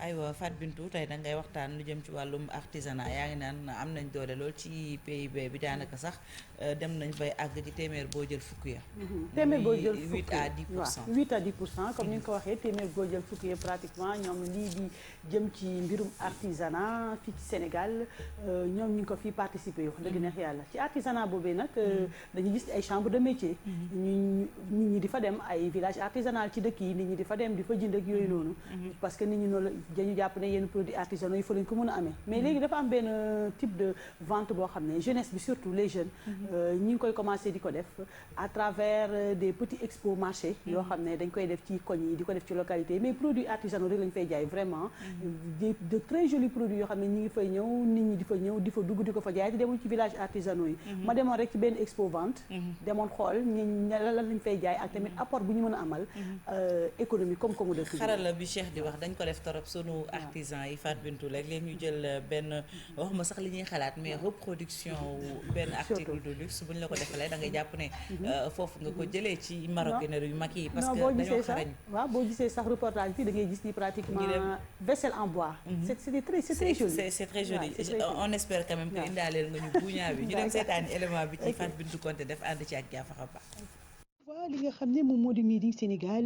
aywa Fatou Bintou tey da ngay waxtaan lu jëm ci wàllum artisanat yaa ngi naan am nañ doole lool ci PIB bi daanaka sax dem nañ bay àgg ci téeméer boo jël fukk ya. téeméer boo jël fukk 8 à 10%. waaw 8 à 10% comme ni nga ko waxee téeméer boo jël fukk ya pratiquement ñoom lii di jëm ci mbirum artisanat fii ci Sénégal ñoom ñu ngi ko fii participer wax dëgg neex yàlla ci artisanat boobee nag dañuy gis ay chambre de métier. nit ñi di fa dem ay village artisanal ci dëkk yi nit ñi di fa dem di fa jënd ak yooyu noonu. parce que nit ñi noonu dañu jàpp ne yenn produits artisanaux yi fa lañ ko mën a amee mais léegi dafa am benn type de vente boo xam ne jeunesse bi surtout les jeunes ñi ngi koy commencé di ko def à travers des petits expos marchés yoo xam ne dañ koy def ci koñ yi di ko def ci localité yi mais produits artisanaux rek lañ fay jaay vraiment de très jolis produits yoo xam ne ñi ngi fay ñëw nit ñi di fa ñëw di fa dugg di ko fa jaay te demuñ ci village artisanaux yi ma demoon rek ci benn expo vente demoon xool ñi lan lañ fay jaay ak tamit apport bu ñu mën a amal économie comme dëkk xarala bi Cheikh di wax dañ ko def torop sunu artisan yi Fatou Bintou léeg-léeg ñu jël benn waxuma sax li ñuy xalaat mais reproduction benn article de luxe bu ñu la ko defalee da ngay jàpp ne foofu nga ko jëlee ci maroquinerie yu mag yi parce que dañoo xarañ waaw boo gisee sax reportage fii da ngay gis ni pratiquement vaisselle en bois c'est très joli c'est très joli on espère quand même que indaaleel nga ñu buñaa bi ñu dem seetaani élément bi ci Fatou Bintou Konté def ànd ci ak Diafara Ba. li nga xam ne moom moo di Made in Sénégal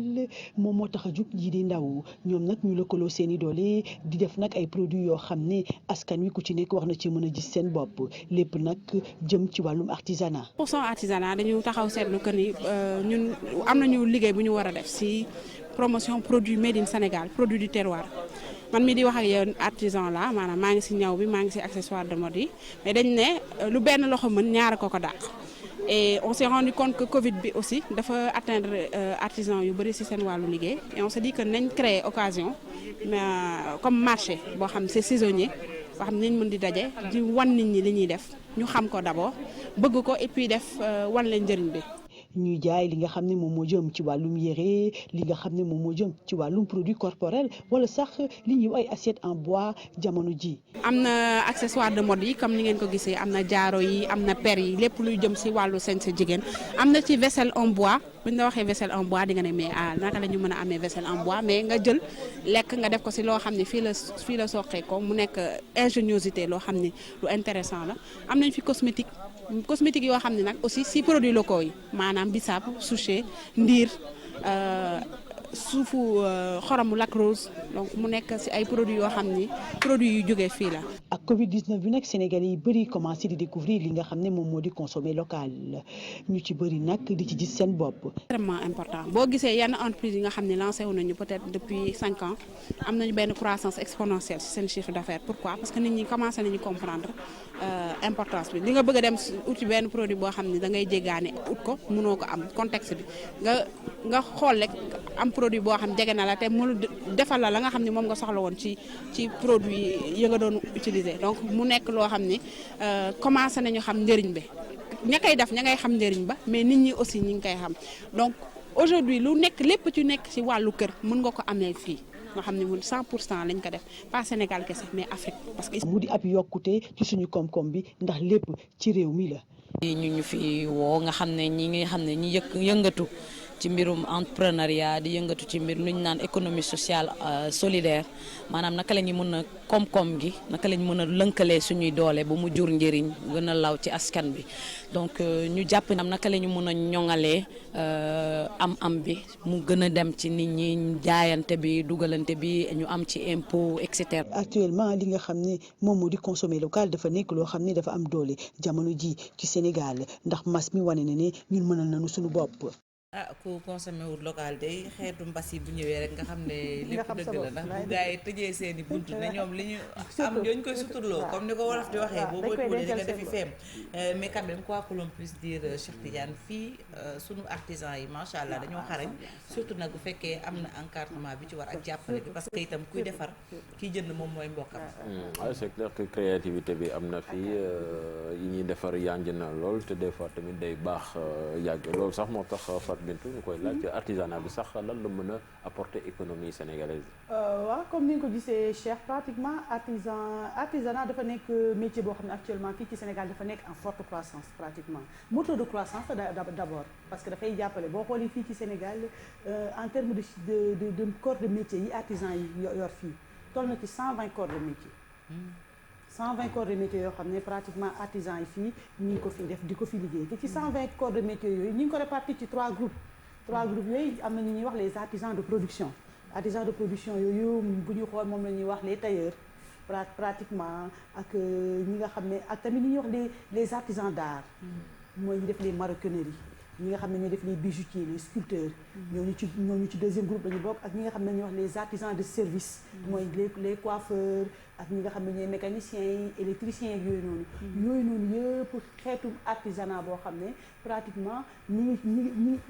moom moo tax a jug ji di ndaw ñoom nag ñu lëkkaloo seen i doole di def nag ay produits yoo xam ne askan wi ku ci nekk wax na ci mën a gis seen bopp lépp nag jëm ci wàllum artisanat. pour son artisanat dañu taxaw seetlu que ni ñun am nañu liggéey bu ñu war a def si promotion produit Made in Sénégal produit du terroir. man mi di wax ak yow artisan la maanaam maa ngi si ñaw bi maa ngi si accessoire de mode yi mais dañ ne lu benn loxo mën ñaar ko dàq. Et on s'est rendu compte que Covid bi aussi dafa atteindre artisans yu bëri ci seen wàllu liggéey et on s'est dit que nañ créer occasion comme marché boo xam c'est saisonnier boo xam ne nañ mën di daje di wan nit ñi li ñuy def ñu xam ko d'abord bëgg ko et puis def wan leen njëriñ bi. ñuy jaay li nga xam ne moom moo jëm ci wàllum yére li nga xam ne moom moo jëm ci wàllum produit corporel wala sax li ñuy ay assiette en bois jamono ji. am na accessoire de mode yi comme ni ngeen ko gisee am na jaaro yi am na per yi lépp luy jëm ci wàllu sañse jigéen am na ci vaisselle en bois bu ñu la waxee vaisselle en bois di nga ne mais naka la ñu mën a amee vaisselle en bois mais nga jël lekk nga def ko ci loo xam ne fii la soqee ko mu nekk ingéniosité loo xam ne lu intéressant la am nañ fi cosmétique yoo xam ne nag aussi ci produits locaux yi maanaam bisaab souché ndiir suufu xoromu lac rose donc mu nekk ci ay produits yoo xam ni produits yu jógee fii la. ak Covid 19 bi nag Sénégalais yi bëri commencé di découvrir li nga xam ne moom moo di consommer local ñu ci bëri nag di ci gis seen bopp. extrêmement important boo gisee yenn entreprise yi nga xam ne lancé wu nañu peut-être depuis 5 ans am nañu benn croissance exponentielle ci seen chiffre d'affaires pourquoi parce que nit ñi commencé nañu comprendre importance bi li nga bëgg a dem uti benn produit boo xam ne da ngay jéggaane ut ko mënoo ko am contexte bi nga xool rek am produit boo xam jege na la te mu defal la nga xam ne moom nga soxla woon ci produit yi nga doon utiliser donc mu nekk loo xam ni commencé nañu xam njëriñ bi ña koy def ña ngay xam njëriñ ba mais nit ñi aussi ñi ngi koy xam donc aujourd'hui lu nekk lépp ci nekk ci wàllu kër mën nga ko amee fii nga xam ne mun 100% lañ ko def pas Sénégal kese mais Afrique parce que. mu di ab yokkute ci suñu koom-koom bi ndax lépp ci réew mi la. ñu fi woo nga xam ne ñi yëngatu ci mbirum entrepreneuriat di yëngatu ci mbir lu ñu naan économie sociale solidaire maanaam naka la ñu mën a koom-koom gi naka la ñu mën a lënkalee suñuy doole ba mu jur njëriñ gën a law ci askan bi donc ñu jàpp nam naka la ñu mën a ñoŋalee am bi mu gën a dem ci nit ñi jaayante bi dugalante bi ñu am ci impôt et cetera. actuellement li nga xam ne moom moo di consommer local dafa nekk loo xam ne dafa am doole jamono ji ci Sénégal ndax mas mi wane na ne ñun mënal nañu suñu bopp. ku consommé wut local day xeetu mbas yi bu ñëwee rek nga xam ne lépp dëgg la ndax bu gars yi tëjee seen i bunt ne ñoom li ñu am ñooñu koy suturloo comme ni ko wolof di waxee boo boy puudee di nga defi feem mais quand même quoi que l'on puisse dire Cheikh Tidiane fii sunu artisan yi macha allah dañoo xarañ surtout nag bu fekkee am na encadrement bi ci war ak jàppale bi parce que itam kuy defar kiy jënd moom mooy mbokkam. waaw c'est clair que créativité bi am na fii yi ñuy defar yanj na lool te des fois tamit day baax yàgg loolu sax moo tax Bintou ñu koy laaj artisanat bi sax lan la mën a apporter économie sénégalaise. waaw comme ni nga ko gisee Cheikh pratiquement artisanat dafa nekk métier boo xam ne actuellement fii ci Sénégal dafa nekk en forte croissance pratiquement moteur de croissance d'abord parce que dafay jàppale boo xoolee fii ci Sénégal en termes de corps de métier yi artisan yi yor fii toll na ci 120 corps de métier. 120 corps de métier yoo xam ne pratiquement artisans yi fii ñu ngi ko fi def di ko fi liggéey te ci 120 corps de métier yooyu ñu ngi ko répartis ci 3 groupes. 3 groupes yooyu am na ñu ñuy wax les artisans de production. artisans de production yooyu bu ñu xool moom la ñuy wax les tailleurs pratiquement ak ñi nga xam ne ak tamit ñi ñuy wax les artisans d'art. mooy ñu def les maroquineries. ñi nga xam ne ñoo def les bijoutiers les sculpteurs ñooñu ci deuxième groupe lañu bokk ak ñi nga xam ne ñuy wax les artisans de service mooy les coiffeurs ak ñi nga xam ne ñooy mécaniciens yi électriciens yooyu noonu yëpp xeetu artisanat boo xam ne pratiquement ñi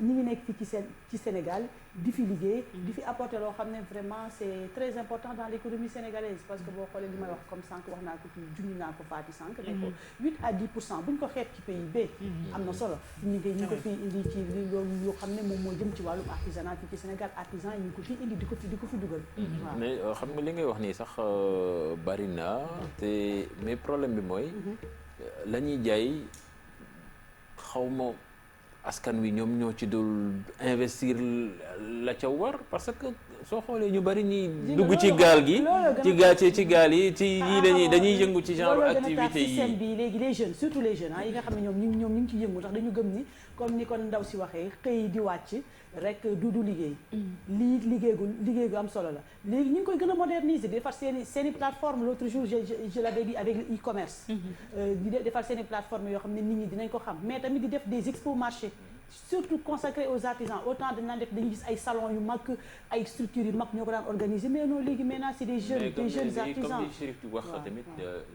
ngi nekk fii ci Sénégal di fi liggéey di fi apporter loo xam ne vraiment c'est très important dans l'économie sénégalaise parce que boo xoolee li may wax comme sànq wax naa ko ci junj naa ko Fatou sànq ne ko 8 à 10% bu ñu ko xeet ci PIB am na solo ñu ko fi indi ci loolu yoo xam ne moom moo jëm ci wàllum artisanat fii ci Sénégal artisan yi ñu ko fi indi di ko fi dugal waaw mais xam nga li ngay wax nii sax bari na te mais problème bi mooy la ñuy jaay xawma askan wi ñoom ñoo ci dul investir la ca war parce que soo xoolee ñu bari ñi dugg ci gaal gi ci gaal yi ci yii dañuy yëngu ci genre activité yi système bi léegi les jeunes surtout les jeunes yi nga xam ne ñoom ñu ngi ci yëngu ndax dañu gëm ni comme ni kon ndaw si waxee xëy di wàcc rek du liggéey liggéey gu am solo la léegi ñu ngi koy gën a moderniser di defar seeni plateforme l'autre jour je l'avais dit avec le e-commerce di defar seeni plateforme yoo xam ne nit ñi dinañ ko xam mais tamit di def des expos marchés surtout consacrés aux artisans autant dañu gis ay salons yu mag ay structures yu mag ñoo ko daan organiser mais non léegi maintenant c'est des jeunes artisans comme li Chérif di wax tamit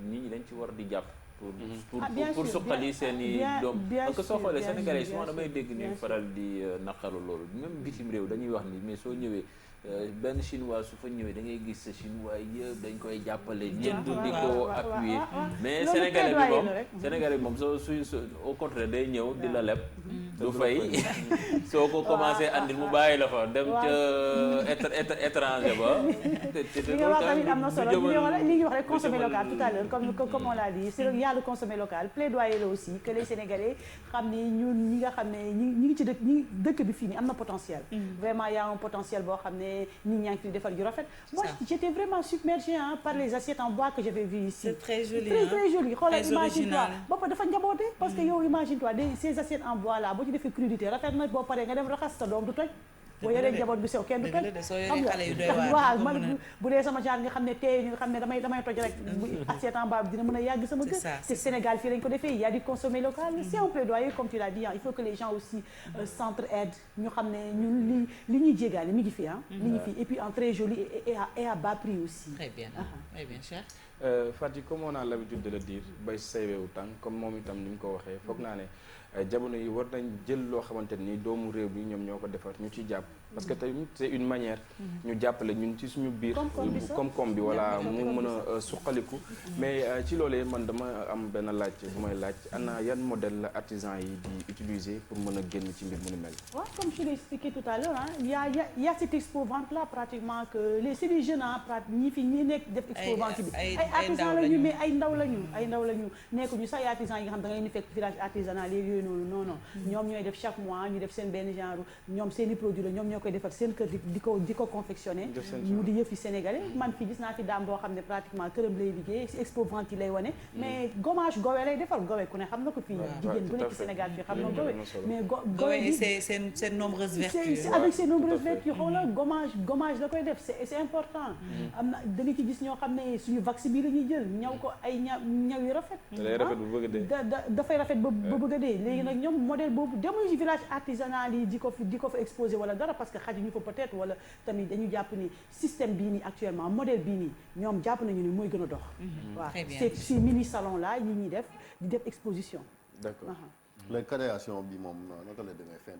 nit ñi dañ ci war di jàpp pour suqali seen i doom parce que soo xoolee Sénégalais souvent damay dégg ñuy faral di naqaru loolu même bitim réew dañuy wax ni mais soo ñëwee benn chinois su fa ñëwee da ngay gis sa chinois yëpp dañ koy jàppale jënd di ko appuyer mais Sénégalais bi moom au contraire day ñëw di la leb du fay soo ko commencé andil mu bàyyi la fa dem ca étranger ba li nga wax tamit am na solo li ngi wax rek consommer local tout à l'heure comme on l'a dit c'est y a le consommer local plaidoyer la aussi que les Sénégalais xam ni ñun ñi nga xam ne ñi ngi ci dëkk bi fii nii am na potentiel vraiment y a un potentiel boo xam ne nit ñaa ngi fi defar ju rafet moi j'étais vraiment submergée par les assiettes en bois que j'avais vu ici c'est très joli très joli xoolal imagine-toi boppa dafa njaboote parce que yow imagine-toi ces assiettes en bois là boo ci defee crudité rafet na boo paree nga dem raxas sa doom du toj boo yoree njaboot bi sew kenn du toj xam nga waaw man bu dee sama genre nga xam ne tey nga xam ne damay toj rek assiette en bois bi dina mën a yàgg sama kër te Sénégal fii lañ ko defee il y a du consommer local c'est un plaidoyer comme tu l'as dit il faut que les gens aussi s'entraident ñu xam ne ñun li ñuy jégaale mi ngi fi mi ngi fi et puis en très joli et à bas prix aussi très bien cher Fati comme on a l'habitude de le dire bay saywewu tànk comme moom itam ni mu ko waxee foog naa ne jamono yi war nañ jël loo xamante ni doomu réew bi ñoom ñoo ko defar ñu ciy jàpp parce que tamit c'est une manière ñu jàppale ñun ci suñu biir koom-koom bi wala mu mën a suqaliku mais ci loolee man dama am benn laaj bu may laaj ana yan modèle la artisan yi di utiliser pour mën a génn ci mbir mu ni mel waaw comme je l'ai expliqué tout à l'heure il y a cette expo vente là pratiquement que c'est des jeunes ñi nekk def expo vente bi ay artisans lañu mais ay ndaw lañu nekkuñu sax ay artisans yi nga xam da ngay ni fekk village artisanal yooyu noonu non ñoom ñooy def chaque mois ñu def seen benn genre ñoom seen i produits la ñoom ñoo koy defar seen kër di ko confectionné mu di yëfi sénégalais man fii gis naa fi daam boo xam ne pratiquement këram lay liggéey si expo vente yi lay wane mais gommage gowe lay defar gowe ku ne xam na ko fii jigéen bu nekk Sénégal fii xam na gowe mais gowe bi c'est nombreuses vertus avec ses nombreuses vertus xoolal gommage la koy def c'est important am na da nga ci gis ñoo xam ne suñu vaccin bi la ñuy jël ñaw ko ay ñaw yu rafet dafay rafet ba bëgg a dee léegi nag ñoom modèle boobu demuñu ci village artisanal yi di ko fa exposé wala dara parce que xajuñu fa peut-être wala tamit dañu jàpp ni système bii nii actuellement modèle bii nii ñoom jàpp nañu ni mooy gën a dox waaw ces mini salon là yi ñuy def di def exposition d'accord la création bi moom naka la demee fin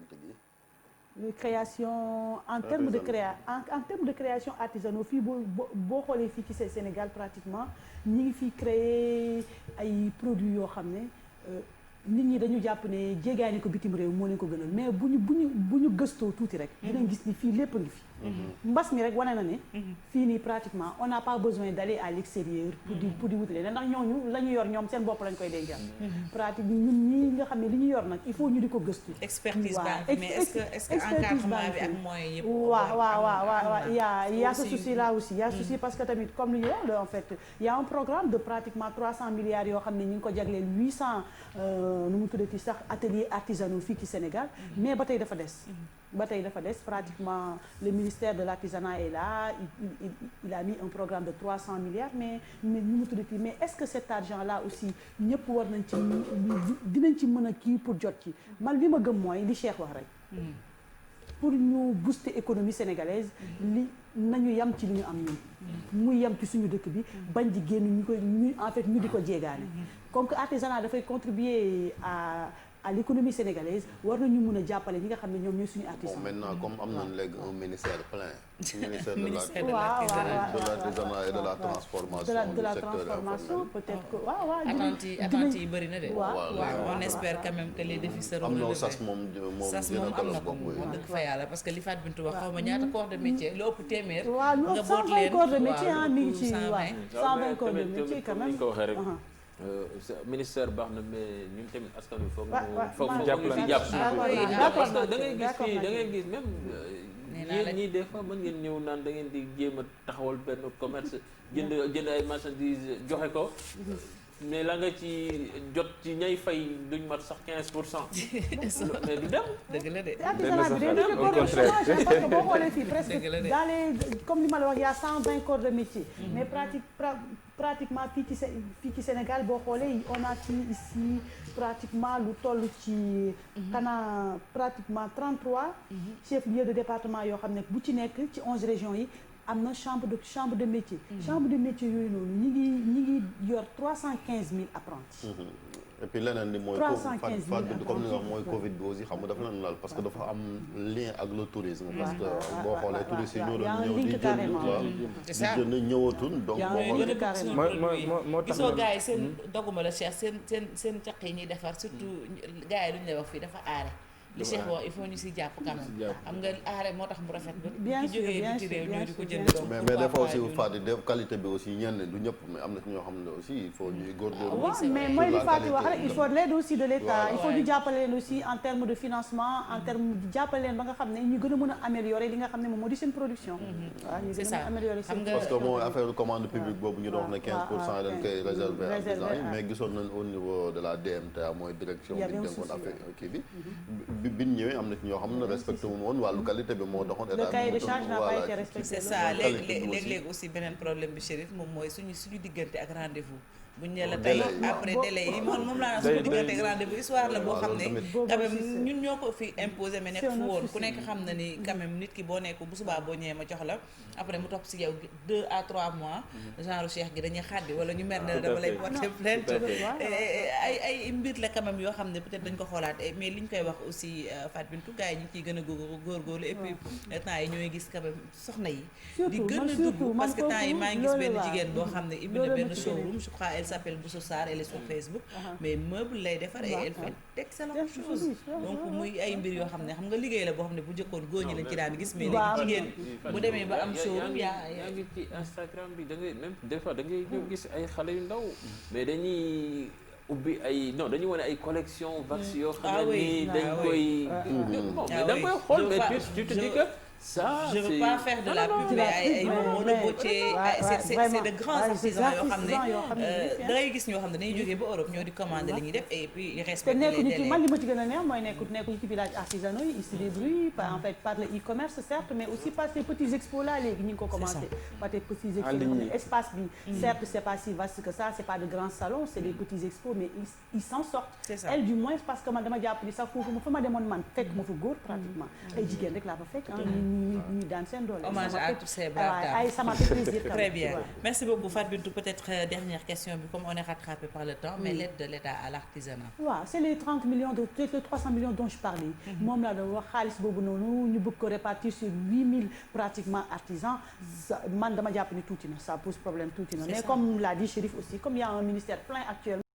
bi création en termes de création artisanaux fii boo xoolee fii ci Sénégal pratiquement ñi ngi fi créer ay produits yoo xam ne nit ñi dañu jàpp ne jéegaani ko bitim réew moo leen ko gënal mais bu ñu gëstoo tuuti rek dinañ gis ni fii lépp a ngi fi mbas mi rek wane na ne fii nii pratiquement on n'a pas besoin d'aller à l'extérieur pour di wutale ndax ñooñu la ñu yor ñoom seen bopp lañ koy dencal pratique ñun ñi nga xam ne li ñu yor nag il faut ñu di ko gëstu expertise baa mais est-ce que encadrement bi ak moyens yëpp waaw y a ce souci là aussi y a souci parce que tamit comme li ñu wax en fait y a un programme de pratiquement 300 milliards yoo xam ne ñu ngi ko jagleel 800 nu mu tuddati sax ateliers artisanaux fii ci Sénégal mais ba tey dafa des pratiquement le ministère de l'artisanat est là il a mis un programme de 300 milliards mais nu mu tuddati mais est-ce que cet argent là aussi ñëpp war nañ ci dinañ ci mën a kii pour jot ci man li ma gëm mooy li Cheikh wax rek pour ñu booster économie sénégalaise nañu yam ci li ñu am ñun muy yam ci suñu dëkk bi bañ di génn ñu di ko jéegaane comme que artisanat dafay contribuer à l'économie sénégalaise war nañu mën a jàppale ñi nga xam ne ñoom ñooy suñu artisan. Bon, maintenant comme am nañ léegi un ministère plein. ministère de l'artisanat et de la transformation. de la transformation peut-être que attentes yi bëri na de. waaw on espère quand même que les défis seront relevés. am na sas moom am na ko moom dëgg fa yàlla parce que li Fatou Bintou wax xaw ma ñaata corps de métier lu ëpp téeméer. waaw lu ëpp 120 corps de métier mi ngi ci 120 corps de métier quand même. ministère baax na mais ñun tamit askan wi foog ñu jàpp parce que da ngay gis même yéen ñii des fois mën ngeen ñëw naan da ngeen di jéem a taxawal benn commerce jënd ay marchandises joxe ko mais la nga ci jot ci ñay fay duñ mat sax 15%. mais du dem. dëgg la de. artisanat bi day au contraire parce que boo xoolee fii presque dans les comme li ma la wax y a 120 corps de métier. mais pratiquement fii ci Sénégal boo xoolee on a ici pratiquement lu toll ci xanaa pratiquement 33 chefs-lieux de département yoo xam ne bu ci nekk ci 11 régions yi am na chambre de métier. chambre de métier yooyu noonu ñi ngi yor 315 000 apprentis. et puis leneen li mooy. 315 000 apprentis comme li nga wax mooy Covid bi aussi xam nga dafa leen laal parce que dafa am lien ak le tourisme. parce que boo xoolee touristes yi ñoo doon ñëw di jënd ñëwatul donc boo xoolee moo tax gisoo gars yi seen doguma la Cheikh seen caq yi ñuy defar surtout gars yi duñ lay wax fii dafa aare. li Cheikh wax il faut ñu si jàpp quand même xam nga aare moo tax mu rafet ba ki jógee biti réew ñoo di ko jënd donc mais des fois aussi Fatou def qualité bi aussi ñenn du ñëpp mais am na ci ñoo xam ne aussi il faut ñuy góorgóorlu waaw mais mooy li Fatou wax rek il faut l'aide aussi de l'État il faut ñu jàppale leen aussi en termes de financement en termes jàppale leen ba nga xam ne ñu gën a mën a améliorer li nga xam ne moom moo di seen production waaw ñu gën a améliorer seen parce que mooy affaire commande publique boobu ñu doon wax ne 15% dañ koy réserver artisans yi mais gisoon nañ au niveau de la DMTA mooy direction bi ñu dénkoon affaire kii bi ñu ñëwee am na ci ñoo xam ne respecté wu woon wàllu qualité bi moo doxoon. le cahier de charge n'a pas été respecté. c'est ça léeg-léeg aussi beneen problème bi Chérif moom mooy suñu diggante ak rendez-vous. buñ ne la tey après délai yi moom laa na suñu diggante ak rendez-vous histoire la boo xam ne quand même ñun ñoo ko fi imposé mais nekk fu woon ku nekk xam na ni quand même nit ki boo nekk bu subaa boo ñëwee ma jox la après mu topp si yow 2 à 3 mois genre Cheikh gi dañuy xaddi wala ñu mer ne la dama lay porter plainte ay mbir la quand même yoo xam ne peut-être dañ ko xoolaat mais liñ koy wax aussi Fatou Bintou gars yi ñu ngi ciy gën a góorgóorlu et puis temps yi ñooy gis quand même soxna yi di gën a dugg parce que temps yi maa ngi gis benn jigéen boo xam ne ibbi na benn showroom je crois elle s'appelle Bousso Sarr elle est sur Facebook mais meuble lay defar et elle fait d'excellentes choses donc muy ay mbir yoo xam ne xam nga liggéey la boo xam ne bu njëkkoon góor ñi lañ ci daan gis mais léegi jigéen bu demee ba am showroom yaa ngi ci Instagram bi da ngay même des fois da ngay ñëw gis ay xale yu ndaw mais dañuy ubbi ay non dañuy wane ay collection vax yoo xam ne nii dañ koy mais da nga koy xool mais tu te dis que ça je veux pas faire de la pub ay Momo de Botier c'est de grands artisans yoo xam ne da ngay gis ñoo xam ne dañuy jógee ba Europe ñoo di commander li ñuy def et puis ils respectent les délais. man li ma ci gën a neex mooy nekkuñu ci village artisanaux yi ils se débrouillent en fait par le e-commerce certes mais aussi par ces petits expos là léegi ñu ngi ko commencé par des petits expos yoo xam ne espace bi certes c'est pas si vaste que ça c'est pas de grands salons c'est des petits expos mais ils s'en sortent elle du moins parce que man dama jàpp ni sax foofu fa ma demoon man fekk ma fa góor pratiquement ay jigéen rek laa fa fekk ñu daan seen doole. Hommage à tous ces braves dames. Ça m'a fait plaisir. Très bien. Merci beaucoup Fatou Bintou. Peut-être dernière question bi comme on est rattrapé par le temps mais l'aide de l'État à l'artisanat. waaw c'est les 300 millions dont je parlais. moom laa doon wax xaalis boobu noonu ñu bëgg ko répartir sur 8000 pratiquement artisans. man dama jàpp ni tuuti na ça pose problème tuuti na mais comme l'a dit Chérif aussi comme il y a un ministère plein actuellement.